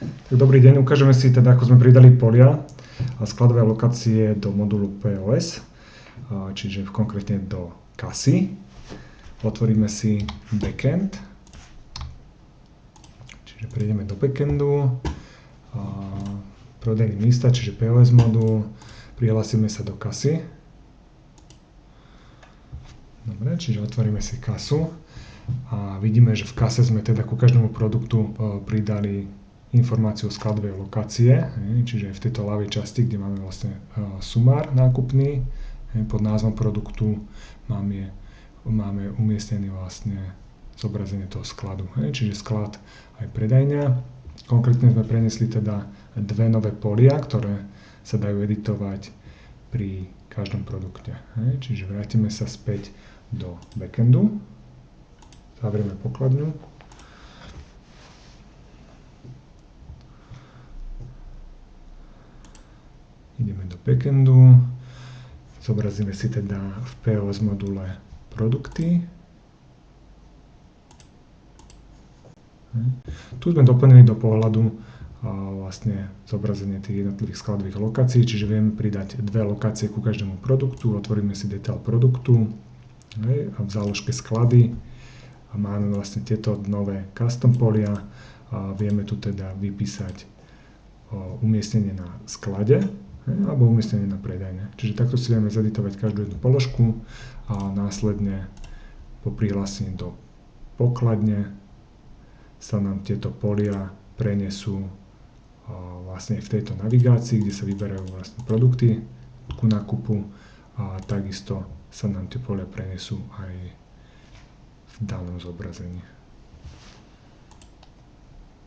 Tak dobrý deň, ukážeme si teda, ako sme pridali polia a skladové lokácie do modulu POS, čiže konkrétne do kasy. Otvoríme si backend, čiže prejdeme do backendu, prodejný místa, čiže POS modul, prihlásime sa do kasy. Dobre, čiže otvoríme si kasu a vidíme, že v kase sme teda ku každému produktu pridali informáciu o skladovej lokácie, čiže v tejto ľavej časti, kde máme vlastne sumár nákupný, pod názvom produktu máme umiestnený vlastne zobrazenie toho skladu, čiže sklad aj predajňa. Konkrétne sme prenesli teda dve nové polia, ktoré sa dajú editovať pri každom produkte. Čiže vrátime sa späť do backendu, zavrieme pokladňu. Ideme do backendu, zobrazíme si teda v POS module produkty. Tu sme doplnili do pohľadu vlastne zobrazenie tých jednotlivých skladových lokácií, čiže vieme pridať dve lokácie ku každému produktu, otvoríme si detail produktu a v záložke sklady a máme vlastne tieto nové custom polia a vieme tu teda vypísať umiestnenie na sklade alebo umiestnenie na predajne. Čiže takto si vieme zeditovať každú jednu položku a následne po prihlásení do pokladne sa nám tieto polia prenesú vlastne v tejto navigácii, kde sa vyberajú vlastne produkty ku nákupu a takisto sa nám tie polia prenesú aj v danom zobrazení.